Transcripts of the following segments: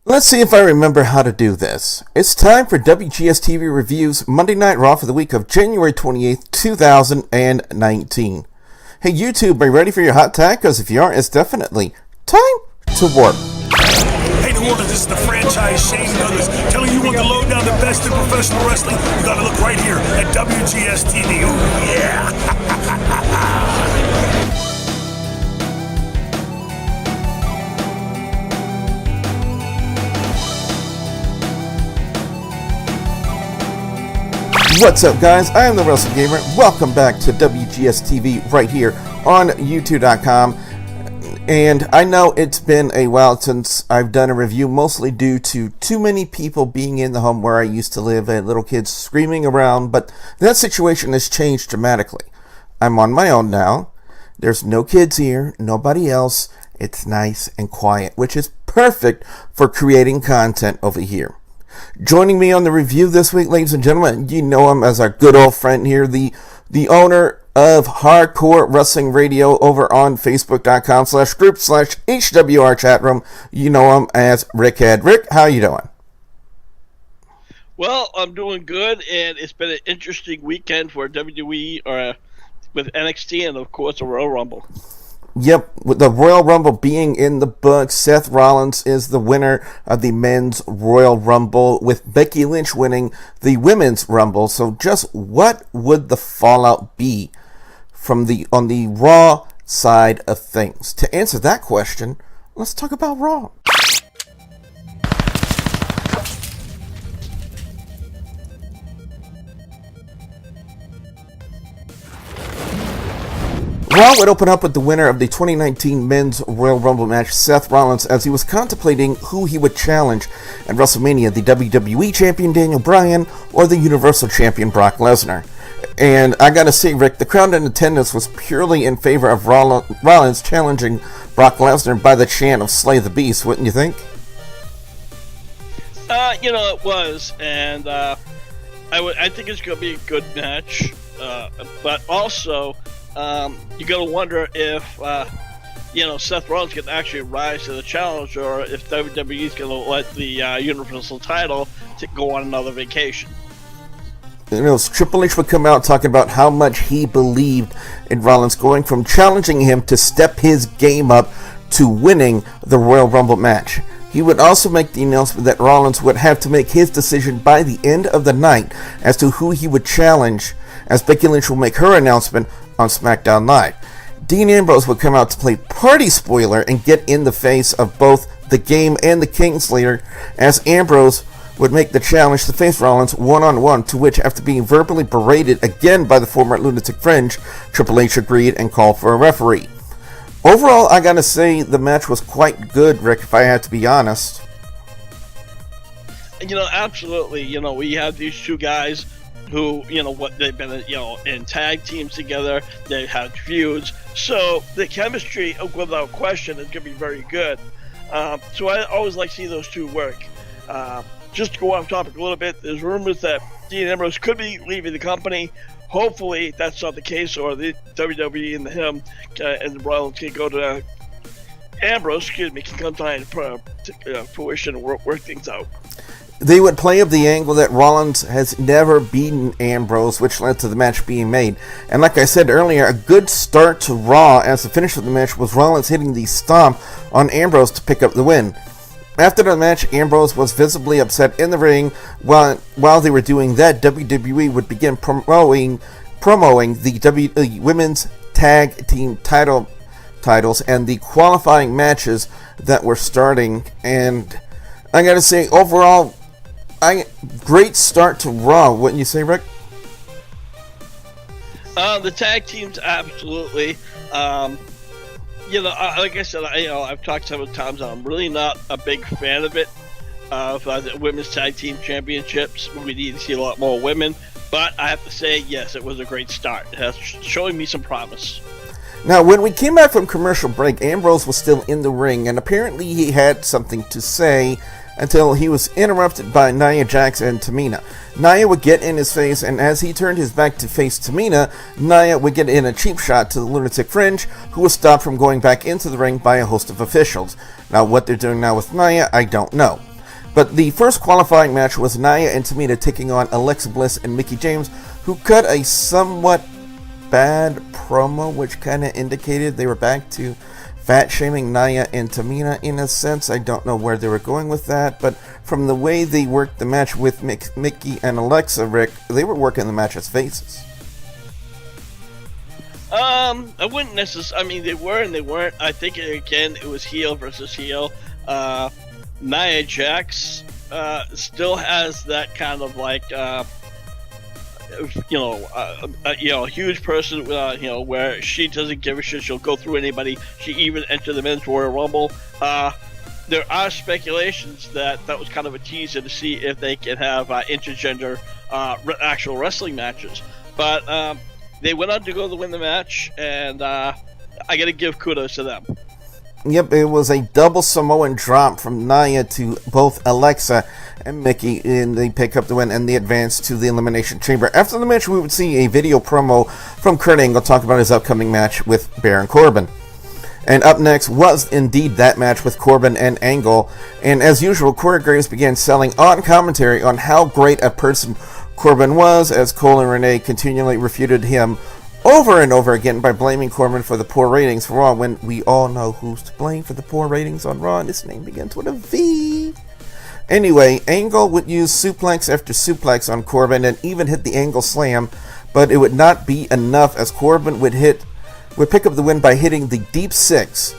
Let's see if I remember how to do this. It's time for WGS-TV Reviews Monday Night Raw for the week of January 28th, 2019. Hey YouTube, are you ready for your hot tag? Because if you aren't, it's definitely time to work. Hey New Orleans, this is the franchise Shane Douglas telling you want the lowdown, the best in professional wrestling. You gotta look right here at WGS-TV. Oh yeah! What's up, guys? I am the Wrestle Gamer. Welcome back to WGS-TV right here on YouTube.com. And I know it's been a while since I've done a review, mostly due to too many people being in the home where I used to live and little kids screaming around, but that situation has changed dramatically. I'm on my own now. There's no kids here, nobody else. It's nice and quiet, which is perfect for creating content over here. Joining me on the review this week, ladies and gentlemen, you know him as our good old friend here, the owner of Hardcore Wrestling Radio over on Facebook.com/group/HWR chat room. You know him as Rickhead. Rick, how you doing? Well, I'm doing good, and it's been an interesting weekend for WWE with NXT and, of course, the Royal Rumble. Yep, with the Royal Rumble being in the books, Seth Rollins is the winner of the Men's Royal Rumble, with Becky Lynch winning the Women's Rumble. So just what would the fallout be on the Raw side of things? To answer that question, let's talk about Raw. Raw would open up with the winner of the 2019 Men's Royal Rumble match, Seth Rollins, as he was contemplating who he would challenge at WrestleMania, the WWE Champion Daniel Bryan or the Universal Champion Brock Lesnar. And I gotta say, Rick, the crowd in attendance was purely in favor of Rollins challenging Brock Lesnar by the chant of "Slay the Beast," wouldn't you think? It was, and I think it's going to be a good match, but also you got to wonder if Seth Rollins can actually rise to the challenge, or if WWE is going to let the Universal title go on another vacation. Triple H would come out talking about how much he believed in Rollins, going from challenging him to step his game up to winning the Royal Rumble match. He would also make the announcement that Rollins would have to make his decision by the end of the night as to who he would challenge, as Becky Lynch will make her announcement on SmackDown Live. Dean Ambrose would come out to play party spoiler and get in the face of both the Game and the Kingslayer, as Ambrose would make the challenge to face Rollins one-on-one, to which, after being verbally berated again by the former Lunatic Fringe, Triple H agreed and called for a referee. Overall, I gotta say the match was quite good, Rick, if I had to be honest. Absolutely. We have these two guys who, they've been, in tag teams together. They have feuds. So the chemistry, without question, is going to be very good. So I always like to see those two work. Just to go off topic a little bit, there's rumors that Dean Ambrose could be leaving the company. Hopefully that's not the case, or the WWE and him and the Rollins can go to Ambrose, can come to fruition and work things out. They would play up the angle that Rollins has never beaten Ambrose, which led to the match being made. And like I said earlier, a good start to Raw as the finish of the match was Rollins hitting the Stomp on Ambrose to pick up the win. After the match, Ambrose was visibly upset in the ring. While they were doing that, WWE would begin promoting the Women's Tag Team titles and the qualifying matches that were starting. And I gotta say, overall, great start to Raw, wouldn't you say, Rick? The tag teams, absolutely. Like I said, I've talked several times. I'm really not a big fan of it. The women's tag team championships, we need to see a lot more women. But I have to say, yes, it was a great start. It has showing me some promise. Now, when we came back from commercial break, Ambrose was still in the ring, and apparently he had something to say until he was interrupted by Nia Jax and Tamina. Nia would get in his face, and as he turned his back to face Tamina, Nia would get in a cheap shot to the Lunatic Fringe, who was stopped from going back into the ring by a host of officials. Now, what they're doing now with Nia, I don't know. But the first qualifying match was Nia and Tamina taking on Alexa Bliss and Mickie James, who cut a somewhat bad promo, which kind of indicated they were back to fat-shaming Nia and Tamina in a sense. I don't know where they were going with that, but from the way they worked the match with Mickie and Alexa, Rick, they were working the match as faces. I wouldn't necessarily. I mean, they were and they weren't. I think again, it was heel versus heel. Nia Jax still has that kind of like, a huge person. Where she doesn't give a shit. She'll go through anybody. She even entered the Men's Royal Rumble. There are speculations that was kind of a teaser to see if they can have intergender actual wrestling matches, but. They went on to go to win the match, and I got to give kudos to them. Yep, it was a double Samoan drop from Nia to both Alexa and Mickie, and they pick up the win and they advance to the Elimination Chamber. After the match, we would see a video promo from Kurt Angle talk about his upcoming match with Baron Corbin. And up next was indeed that match with Corbin and Angle, and as usual, Corey Graves began selling on commentary on how great a person Corbin was, as Cole and Renee continually refuted him over and over again by blaming Corbin for the poor ratings for Raw, when we all know who's to blame for the poor ratings on Raw, and his name begins with a V. Anyway, Angle would use suplex after suplex on Corbin and even hit the Angle Slam, but it would not be enough, as Corbin would pick up the win by hitting the Deep Six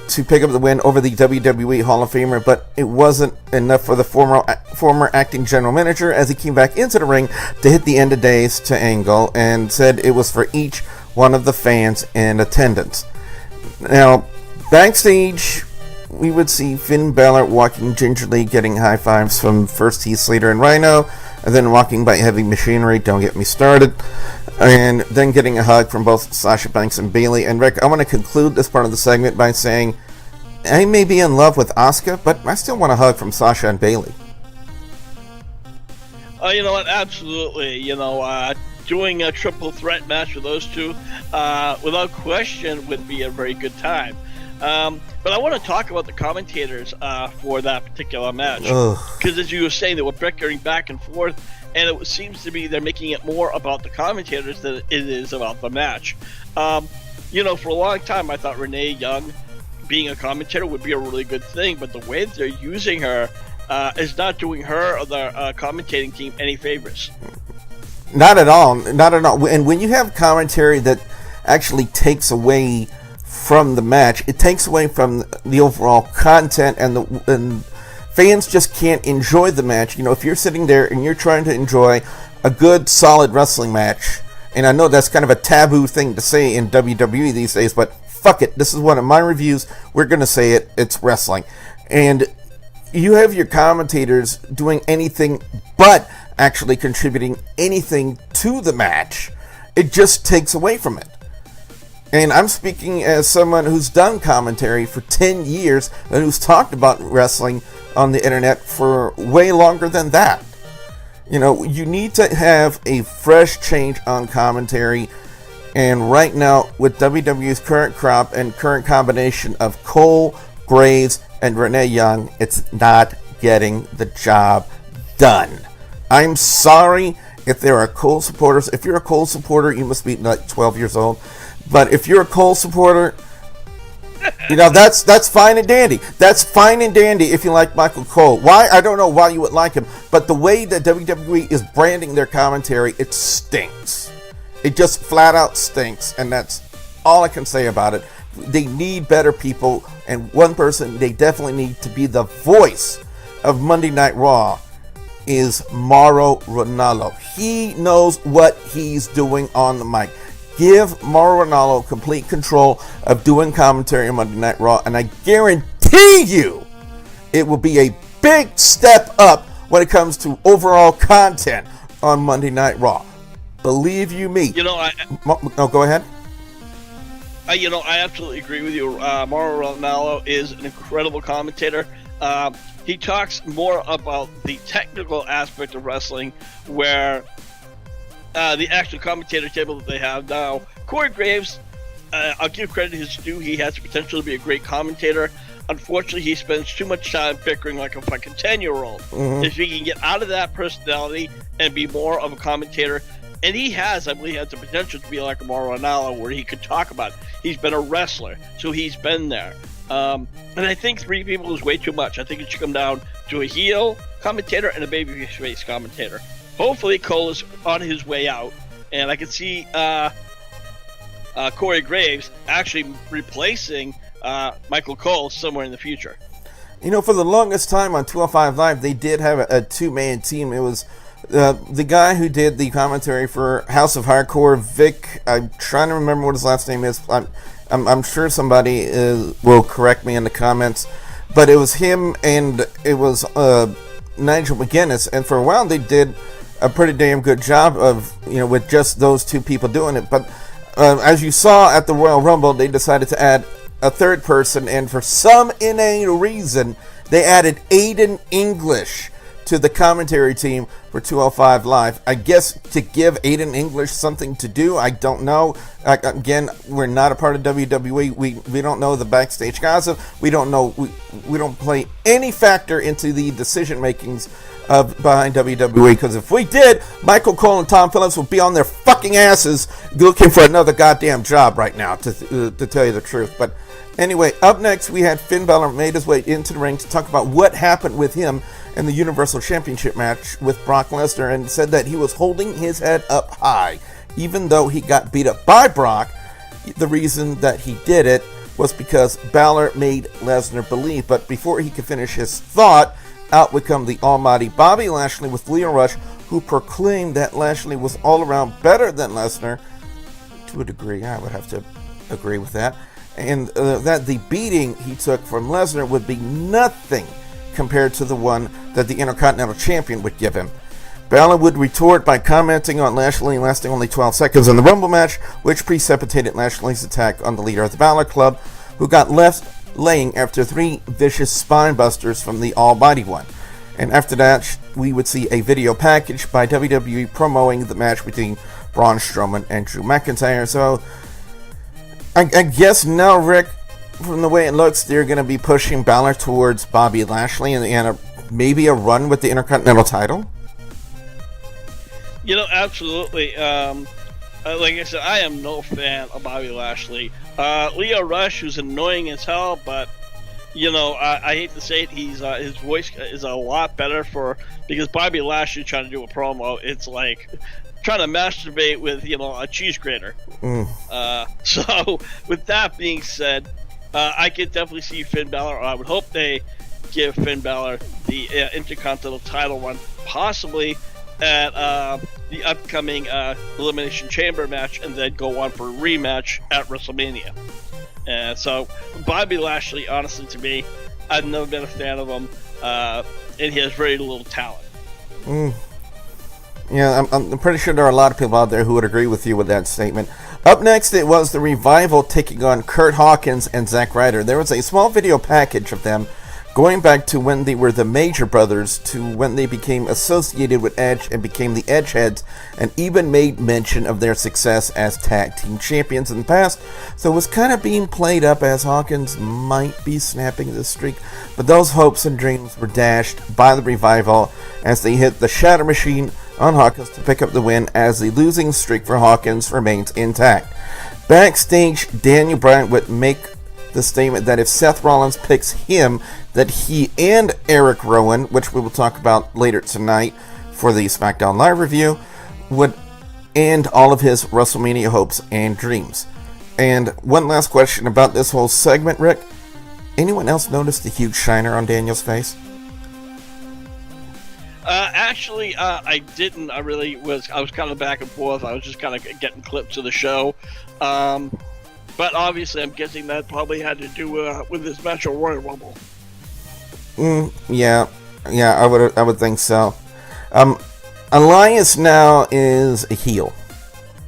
to pick up the win over the WWE Hall of Famer, but it wasn't enough for the former acting general manager, as he came back into the ring to hit the end of days to Angle and said it was for each one of the fans in attendance. Now, backstage, we would see Finn Balor walking gingerly, getting high fives from first Heath Slater and Rhino, and then walking by heavy machinery, don't get me started, and then getting a hug from both Sasha Banks and Bayley. And Rick, I want to conclude this part of the segment by saying I may be in love with Asuka, but I still want a hug from Sasha and Bayley. You know what? Absolutely. Doing a triple threat match with those two, without question, would be a very good time. But I want to talk about the commentators for that particular match, because as you were saying, they were bickering back and forth, and it seems to be they're making it more about the commentators than it is about the match. For a long time, I thought Renee Young being a commentator would be a really good thing, but the way they're using her is not doing her or the commentating team any favors. Not at all. Not at all. And when you have commentary that actually takes away from the match, it takes away from the overall content, and fans just can't enjoy the match. If you're sitting there and you're trying to enjoy a good, solid wrestling match, and I know that's kind of a taboo thing to say in WWE these days, but fuck it, this is one of my reviews, we're going to say it, it's wrestling. And you have your commentators doing anything but actually contributing anything to the match, it just takes away from it. And I'm speaking as someone who's done commentary for 10 years and who's talked about wrestling on the internet for way longer than that. You need to have a fresh change on commentary. And right now, with WWE's current crop and current combination of Cole, Graves, and Renee Young, it's not getting the job done. I'm sorry if there are Cole supporters. If you're a Cole supporter, you must be like 12 years old. But if you're a Cole supporter, that's fine and dandy. That's fine and dandy if you like Michael Cole. Why? I don't know why you would like him. But the way that WWE is branding their commentary, it stinks. It just flat out stinks. And that's all I can say about it. They need better people. And one person they definitely need to be the voice of Monday Night Raw is Mauro Ranallo. He knows what he's doing on the mic. Give Mauro Ranallo complete control of doing commentary on Monday Night Raw, and I guarantee you it will be a big step up when it comes to overall content on Monday Night Raw. Believe you me. Go ahead. I absolutely agree with you. Mauro Ranallo is an incredible commentator. He talks more about the technical aspect of wrestling, where the actual commentator table that they have now. Corey Graves, I'll give credit to his due. He has the potential to be a great commentator. Unfortunately, he spends too much time bickering like a fucking 10-year-old. If he can get out of that personality and be more of a commentator, and he has, I believe, has the potential to be like a Mauro Ranallo, where he could talk about it. He's been a wrestler, so he's been there. And I think 3 people is way too much. I think it should come down to a heel commentator and a babyface commentator. Hopefully, Cole is on his way out, and I can see Corey Graves actually replacing Michael Cole somewhere in the future. You know, for the longest time on 205 Live, they did have a 2-man team. It was the guy who did the commentary for House of Hardcore, Vic. I'm trying to remember what his last name is. I'm sure somebody will correct me in the comments, but it was him, and it was Nigel McGuinness, and for a while they did a pretty damn good job of, you know, with just those 2 people doing it. But as you saw at the Royal Rumble, they decided to add a 3rd person, and for some inane reason, they added Aiden English to the commentary team for 205 Live. I guess to give Aiden English something to do. I don't know. Again, we're not a part of WWE. We don't know the backstage gossip. We don't know. We don't play any factor into the decision makings behind WWE, because if we did, Michael Cole and Tom Phillips would be on their fucking asses looking for another goddamn job right now, to tell you the truth. But anyway, up next we had Finn Balor made his way into the ring to talk about what happened with him in the Universal Championship match with Brock Lesnar, and said that he was holding his head up high. Even though he got beat up by Brock, the reason that he did it was because Balor made Lesnar believe. But before he could finish his thought, out would come the almighty Bobby Lashley with Lio Rush, who proclaimed that Lashley was all around better than Lesnar. To a degree, I would have to agree with that. And that the beating he took from Lesnar would be nothing compared to the one that the Intercontinental Champion would give him. Balor would retort by commenting on Lashley lasting only 12 seconds in the Rumble match, which precipitated Lashley's attack on the leader of the Balor Club, who got left laying after 3 vicious spine busters from the Almighty One. And after that, we would see a video package by WWE promoting the match between Braun Strowman and Drew McIntyre. So, I guess now, Rick, from the way it looks, they're going to be pushing Balor towards Bobby Lashley and maybe a run with the Intercontinental title? You know, absolutely. Like I said, I am no fan of Bobby Lashley. Lio Rush, who's annoying as hell, but, you know, I hate to say it, his voice is a lot better because Bobby Lashley trying to do a promo, it's like trying to masturbate with, you know, a cheese grater. So, with that being said, I could definitely see Finn Balor. I would hope they give Finn Balor the Intercontinental title run, possibly at the upcoming Elimination Chamber match, and then go on for a rematch at WrestleMania. And so, Bobby Lashley, honestly, to me, I've never been a fan of him, and he has very little talent. Yeah, I'm pretty sure there are a lot of people out there who would agree with you with that statement. Up next, it was the Revival taking on Curt Hawkins and Zack Ryder. There was a small video package of them going back to when they were the Major Brothers, to when they became associated with Edge and became the Edgeheads, and even made mention of their success as tag team champions in the past. So it was kind of being played up as Hawkins might be snapping the streak, but those hopes and dreams were dashed by the Revival as they hit the Shatter machine on Hawkins to pick up the win, as the losing streak for Hawkins remains intact. Backstage, Daniel Bryan would make the statement that if Seth Rollins picks him, that he and Eric Rowan, which we will talk about later tonight for the SmackDown Live review, would end all of his WrestleMania hopes and dreams. And one last question about this whole segment, Rick. Anyone else notice the huge shiner on Daniel's face? Actually, I didn't. I was kind of back and forth. I was just kind of getting clips of the show. But obviously, I'm guessing that probably had to do with this match at Royal Rumble. Yeah, I would think so. Elias now is a heel,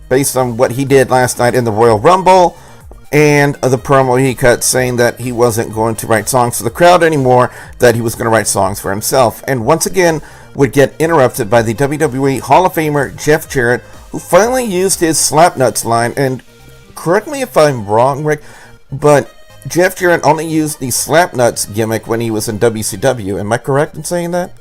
based on what he did last night in the Royal Rumble, and the promo he cut saying that he wasn't going to write songs for the crowd anymore, that he was going to write songs for himself. And once again, would get interrupted by the WWE Hall of Famer Jeff Jarrett, who finally used his slapnuts line. And correct me if I'm wrong, Rick, but Jeff Jarrett only used the Slapnuts gimmick when he was in WCW. Am I correct in saying that?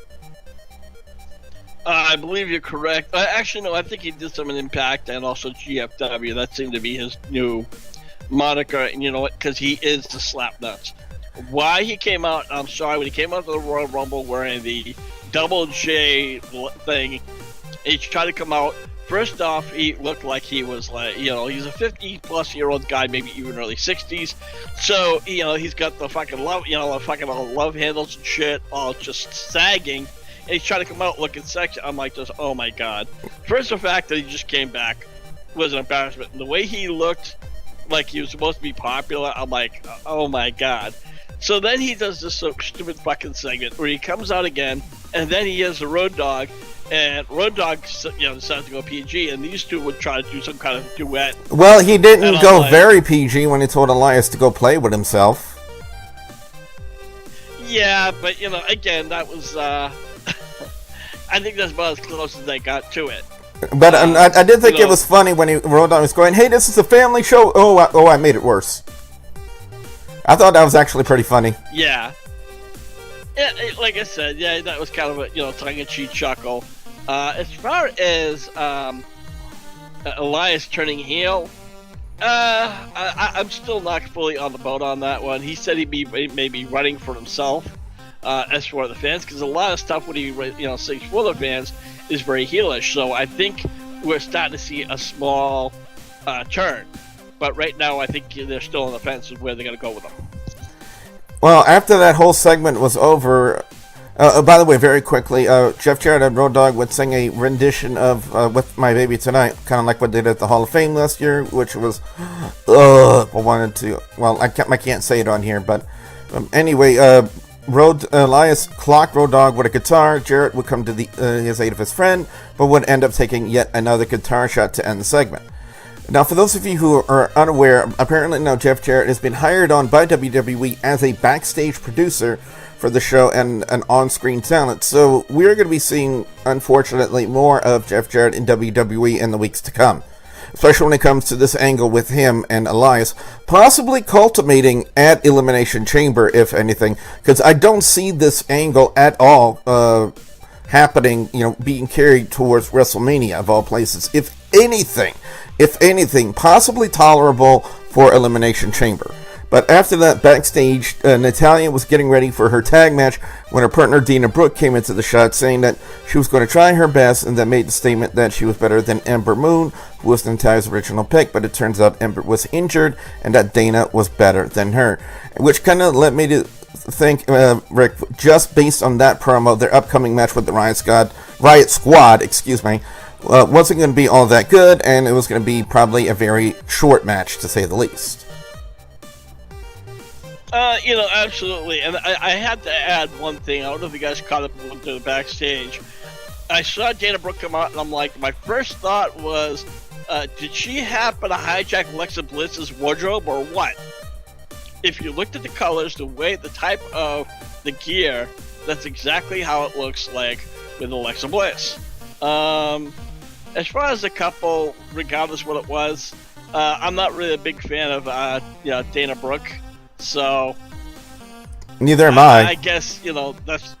I believe you're correct. Actually, no, I think he did some in Impact and also GFW. That seemed to be his new moniker, and you know what? Because he is the Slapnuts. Why he came out, I'm sorry, when he came out to the Royal Rumble wearing the Double J thing, he tried to come out. First off, he looked like he was like, he's a 50-plus-year-old guy, maybe even early 60s. So, he's got the fucking love, all love handles and shit, all just sagging. And he's trying to come out looking sexy. I'm like, just, oh my god. First, the fact that he just came back was an embarrassment. And the way he looked like he was supposed to be popular, I'm like, oh my god. So then he does this stupid fucking segment where he comes out again, and then he has the Road Dogg, and Road Dogg, decides to go PG, and these two would try to do some kind of duet. Well, he didn't go very PG when he told Elias to go play with himself. Yeah, but, again, that was, I think that's about as close as they got to it. But I did think it was funny when Road Dogg was going, hey, this is a family show. Oh, I made it worse. I thought that was actually pretty funny. Yeah. Like I said, yeah, that was kind of a tongue-in-cheek chuckle. As far as Elias turning heel, I'm still not fully on the boat on that one. He said he'd be maybe running for himself as for the fans, because a lot of stuff when he sings for the fans is very heelish. So I think we're starting to see a small turn. But right now, I think they're still on the fence with where they're going to go with them. Well, after that whole segment was over, by the way, very quickly, Jeff Jarrett and Road Dogg would sing a rendition of With My Baby Tonight, kind of like what they did at the Hall of Fame last year, which was, I can't say it on here, but anyway, Elias clocked Road Dogg with a guitar. Jarrett would come to his aid of his friend, but would end up taking yet another guitar shot to end the segment. Now, for those of you who are unaware, apparently now Jeff Jarrett has been hired on by WWE as a backstage producer for the show and an on-screen talent. So we're going to be seeing, unfortunately, more of Jeff Jarrett in WWE in the weeks to come. Especially when it comes to this angle with him and Elias, possibly culminating at Elimination Chamber, if anything, because I don't see this angle at all happening, being carried towards WrestleMania, of all places. If anything, possibly tolerable for Elimination Chamber. But after that, backstage, Natalya was getting ready for her tag match when her partner Dana Brooke came into the shot, saying that she was going to try her best, and then made the statement that she was better than Ember Moon, who was Natalya's original pick. But it turns out Ember was injured, and that Dana was better than her, which kind of led me to think, Rick, just based on that promo, their upcoming match with the Riot Squad, wasn't going to be all that good, and it was going to be probably a very short match, to say the least. Absolutely. And I had to add one thing. I don't know if you guys caught up and went to the backstage. I saw Dana Brooke come out, and I'm like, my first thought was, did she happen to hijack Alexa Bliss's wardrobe or what? If you looked at the colors, the type of the gear, that's exactly how it looks like with Alexa Bliss. As far as the couple, regardless what it was, I'm not really a big fan of Dana Brooke. So neither am I. I guess that's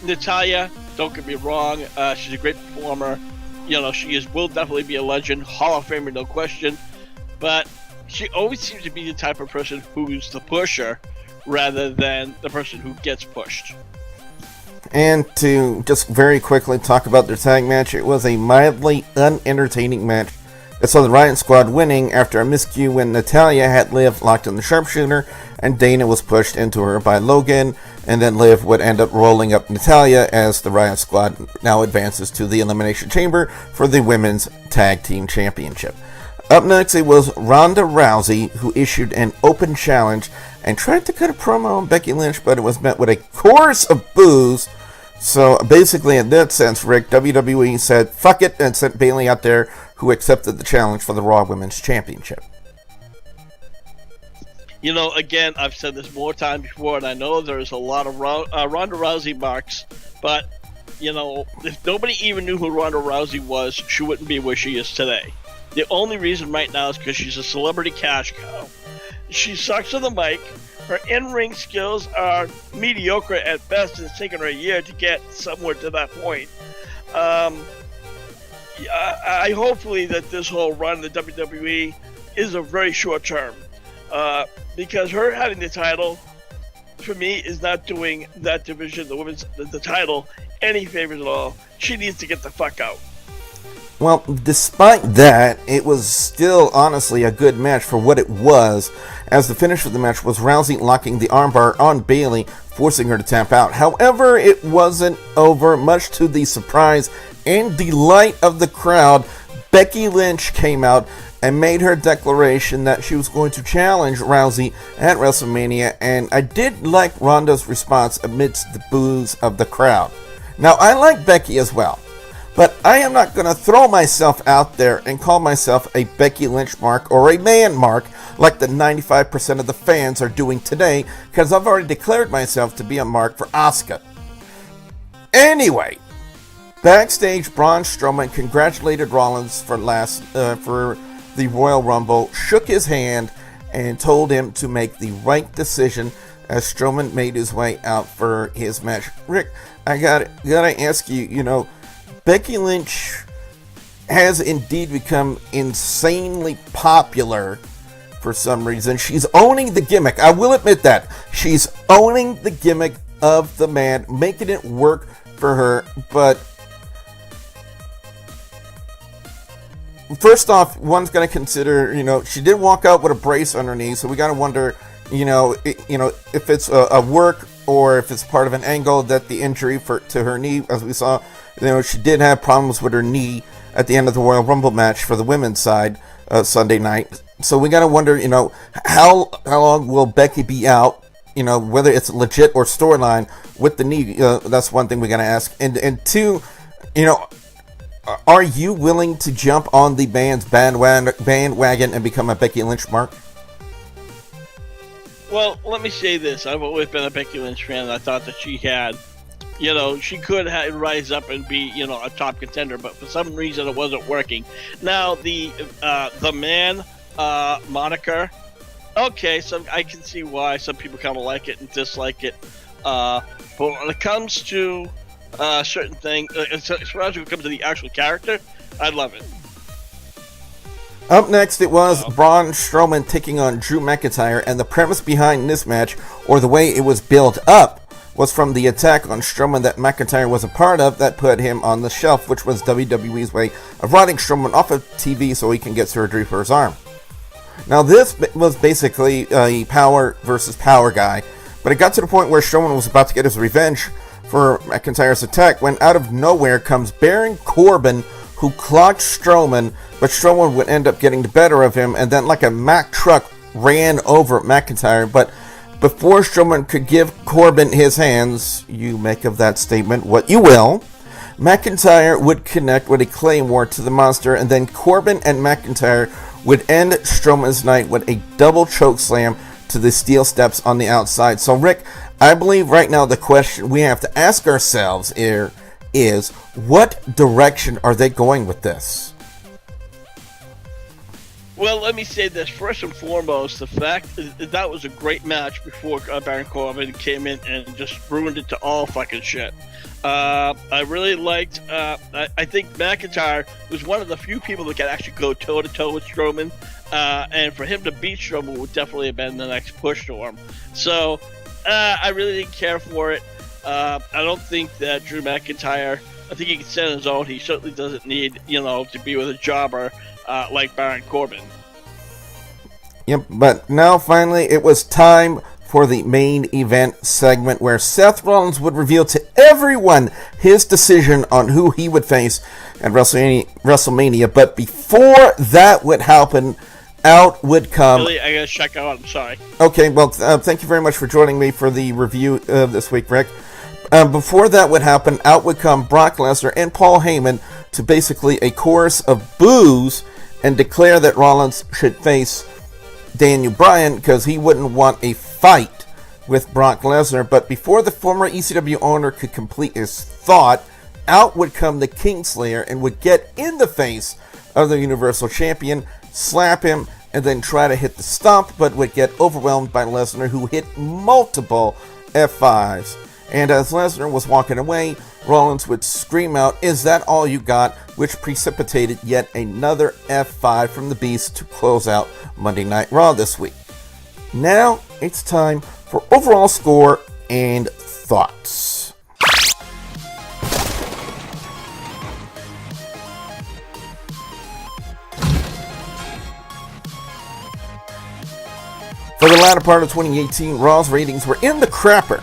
Natalya. Don't get me wrong. She's a great performer. Will definitely be a legend, Hall of Famer, no question. But she always seems to be the type of person who's the pusher rather than the person who gets pushed. And to just very quickly talk about their tag match, it was a mildly unentertaining match. It saw the Riot Squad winning after a miscue when Natalya had Liv locked in the sharpshooter, and Dana was pushed into her by Logan, and then Liv would end up rolling up Natalya as the Riot Squad now advances to the Elimination Chamber for the Women's Tag Team Championship. Up next, it was Ronda Rousey, who issued an open challenge and tried to cut a promo on Becky Lynch, but it was met with a chorus of boos. So basically, in that sense, Rick, WWE said, fuck it, and sent Bayley out there, who accepted the challenge for the Raw Women's Championship. Again, I've said this more times before, and I know there's a lot of Ronda Rousey marks, but, if nobody even knew who Ronda Rousey was, she wouldn't be where she is today. The only reason right now is because she's a celebrity cash cow. She sucks on the mic. Her in-ring skills are mediocre at best, and it's taken her a year to get somewhere to that point. I hopefully that this whole run in the WWE is a very short term, because her having the title, for me, is not doing that division, the title, any favors at all. She needs to get the fuck out. Well, despite that, it was still honestly a good match for what it was, as the finish of the match was Rousey locking the armbar on Bayley, forcing her to tap out. However, it wasn't over. Much to the surprise and delight of the crowd, Becky Lynch came out and made her declaration that she was going to challenge Rousey at WrestleMania, and I did like Ronda's response amidst the boos of the crowd. Now, I like Becky as well, but I am not going to throw myself out there and call myself a Becky Lynch mark or a man mark like the 95% of the fans are doing today, because I've already declared myself to be a mark for Asuka. Anyway, backstage, Braun Strowman congratulated Rollins for the Royal Rumble, shook his hand, and told him to make the right decision as Strowman made his way out for his match. Rick, I gotta ask you, Becky Lynch has indeed become insanely popular for some reason. She's owning the gimmick. I will admit that. She's owning the gimmick of the man, making it work for her, but first off, one's going to consider, she did walk out with a brace on her knee, so we got to wonder, if it's a work or if it's part of an angle that the injury to her knee, as we saw, she did have problems with her knee at the end of the Royal Rumble match for the women's side Sunday night. So we got to wonder, how long will Becky be out? Whether it's legit or storyline with the knee. That's one thing we got to ask. And two, are you willing to jump on the bandwagon and become a Becky Lynch mark? Well, let me say this. I've always been a Becky Lynch fan. I thought that she had, she could rise up and be, a top contender, but for some reason it wasn't working. Now, the man moniker, okay, so I can see why some people kind of like it and dislike it. But when it comes to certain thing, especially when it comes to the actual character, I love it. Up next, it was Braun Strowman taking on Drew McIntyre, and the premise behind this match, or the way it was built up, was from the attack on Strowman that McIntyre was a part of that put him on the shelf, which was WWE's way of writing Strowman off of TV so he can get surgery for his arm. Now, this was basically a power versus power guy, but it got to the point where Strowman was about to get his revenge for McIntyre's attack when out of nowhere comes Baron Corbin, who clocked Strowman, but Strowman would end up getting the better of him, and then like a Mack truck ran over McIntyre. But before Strowman could give Corbin his hands, you make of that statement what you will, McIntyre would connect with a Claymore to the monster, and then Corbin and McIntyre would end Strowman's night with a double choke slam to the steel steps on the outside. So Rick, I believe right now the question we have to ask ourselves here is, what direction are they going with this? Well, let me say this. First and foremost, the fact that was a great match before Baron Corbin came in and just ruined it to all fucking shit. I really liked, I think McIntyre was one of the few people that could actually go toe-to-toe with Strowman, and for him to beat Strowman would definitely have been the next push to him. So, I really didn't care for it. I don't think that Drew McIntyre, I think he can stand on his own. He certainly doesn't need, to be with a jobber like Baron Corbin. Yep, but now finally it was time for the main event segment where Seth Rollins would reveal to everyone his decision on who he would face at WrestleMania. But before that would happen, out would come... Really, I gotta check out, I'm sorry. Okay, well, thank you very much for joining me for the review of this week, Rick. Before that would happen, out would come Brock Lesnar and Paul Heyman to basically a chorus of boos and declare that Rollins should face Daniel Bryan because he wouldn't want a fight with Brock Lesnar. But before the former ECW owner could complete his thought, out would come the Kingslayer and would get in the face of the Universal Champion, slap him, and then try to hit the stomp, but would get overwhelmed by Lesnar, who hit multiple F5s. And as Lesnar was walking away, Rollins would scream out, "Is that all you got?" which precipitated yet another F5 from the Beast to close out Monday Night Raw this week. Now it's time for overall score and thoughts. For the latter part of 2018, Raw's ratings were in the crapper,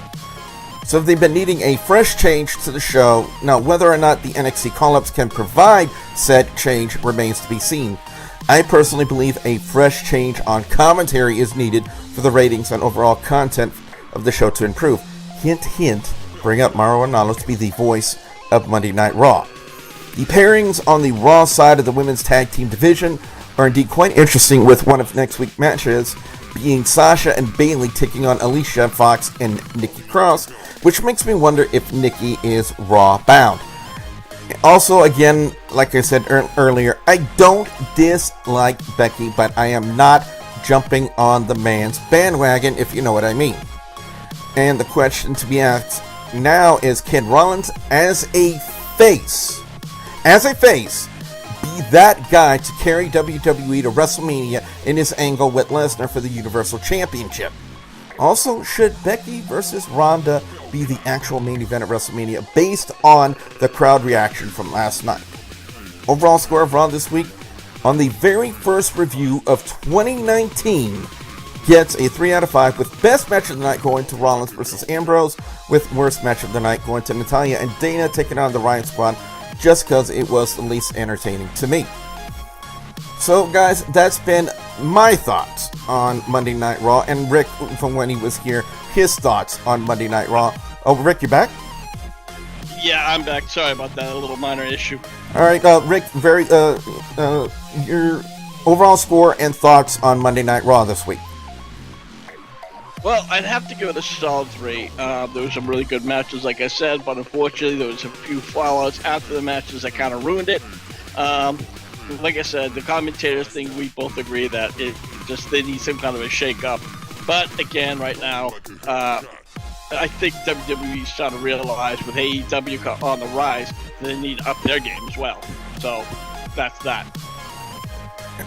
so they've been needing a fresh change to the show. Now, whether or not the NXT call-ups can provide said change remains to be seen. I personally believe a fresh change on commentary is needed for the ratings and overall content of the show to improve. Hint, hint, bring up Mauro Ranallo to be the voice of Monday Night Raw. The pairings on the Raw side of the women's tag team division are indeed quite interesting, with one of next week's matches being Sasha and Bayley taking on Alicia Fox and Nikki Cross, which makes me wonder if Nikki is Raw bound. Also, again, like I said earlier, I don't dislike Becky, but I am not jumping on the man's bandwagon, if you know what I mean. And the question to be asked now is, can Rollins, as a face, be that guy to carry WWE to WrestleMania in his angle with Lesnar for the Universal Championship? Also, should Becky versus Ronda be the actual main event at WrestleMania based on the crowd reaction from last night? Overall score of Raw this week on the very first review of 2019 gets a 3 out of 5, with best match of the night going to Rollins versus Ambrose, with worst match of the night going to Natalya and Dana taking on the Riot Squad, just because it was the least entertaining to me. So guys, that's been my thoughts on Monday Night Raw, and Rick, from when he was here, his thoughts on Monday Night Raw. Oh, Rick, you back? Yeah, I'm back. Sorry about that, a little minor issue. Alright, Rick, your overall score and thoughts on Monday Night Raw this week. Well, I'd have to give it a solid 3. There were some really good matches, like I said, but unfortunately there was a few fallouts after the matches that kind of ruined it. Like I said, the commentators think we both agree that they need some kind of a shake-up. But again, right now, I think WWE is starting to realize with AEW on the rise, they need to up their game as well. So that's that.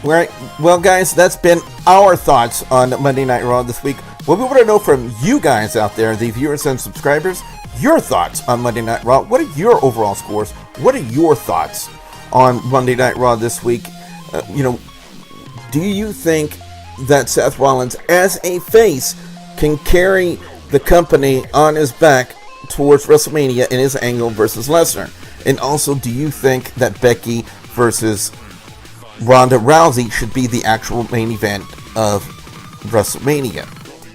Right. Well, guys, that's been our thoughts on Monday Night Raw this week. What we want to know from you guys out there, the viewers and subscribers, your thoughts on Monday Night Raw. What are your overall scores? What are your thoughts on Monday Night Raw this week? Do you think that Seth Rollins, as a face, can carry the company on his back towards WrestleMania in his angle versus Lesnar? And also, do you think that Becky versus Ronda Rousey should be the actual main event of WrestleMania?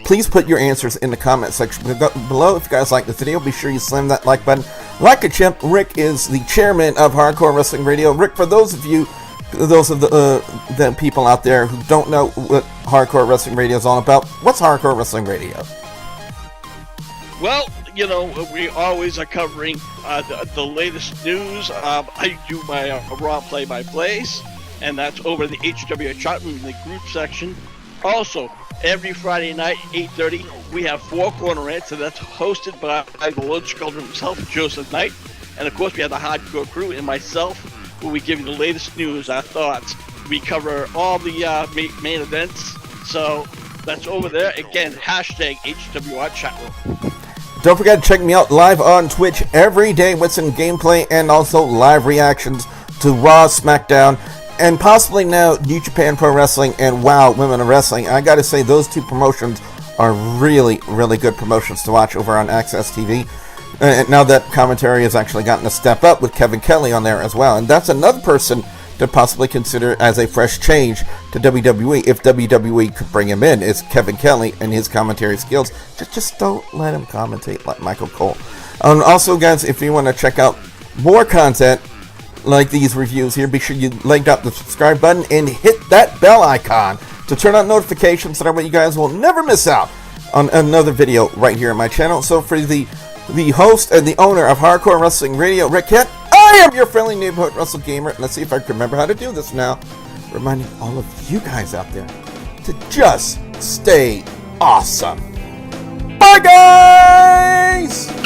Please put your answers in the comment section below. If you guys like this video, be sure you slam that like button. Like a chimp, Rick is the chairman of Hardcore Wrestling Radio. Rick, for those of the people out there who don't know what Hardcore Wrestling Radio is all about, what's Hardcore Wrestling Radio? Well, we always are covering the latest news. I do my Raw play-by-plays, and that's over the HW chat room in the group section. Also, every Friday night, 8:30, we have Four Corner Rants, and that's hosted by the Lord Sculptor himself, Joseph Knight. And of course, we have the Hardcore Crew and myself, where we give you the latest news, our thoughts. We cover all the main events, so that's over there. Again, hashtag HWR chat room. Don't forget to check me out live on Twitch every day with some gameplay and also live reactions to Raw, SmackDown, and possibly now New Japan Pro Wrestling and WoW Women of Wrestling. I gotta say, those two promotions are really, really good promotions to watch over on Access TV. And now that commentary has actually gotten a step up with Kevin Kelly on there as well. And that's another person to possibly consider as a fresh change to WWE, if WWE could bring him in, is Kevin Kelly and his commentary skills. Just don't let him commentate like Michael Cole. Also, guys, if you want to check out more content like these reviews here, be sure you link up the subscribe button and hit that bell icon to turn on notifications so that way you guys will never miss out on another video right here on my channel. So for the host and the owner of Hardcore Wrestling Radio, Rick Kent, I am your friendly neighborhood Wrestle Gamer. Let's see if I can remember how to do this now. reminding all of you guys out there to just stay awesome. Bye, guys!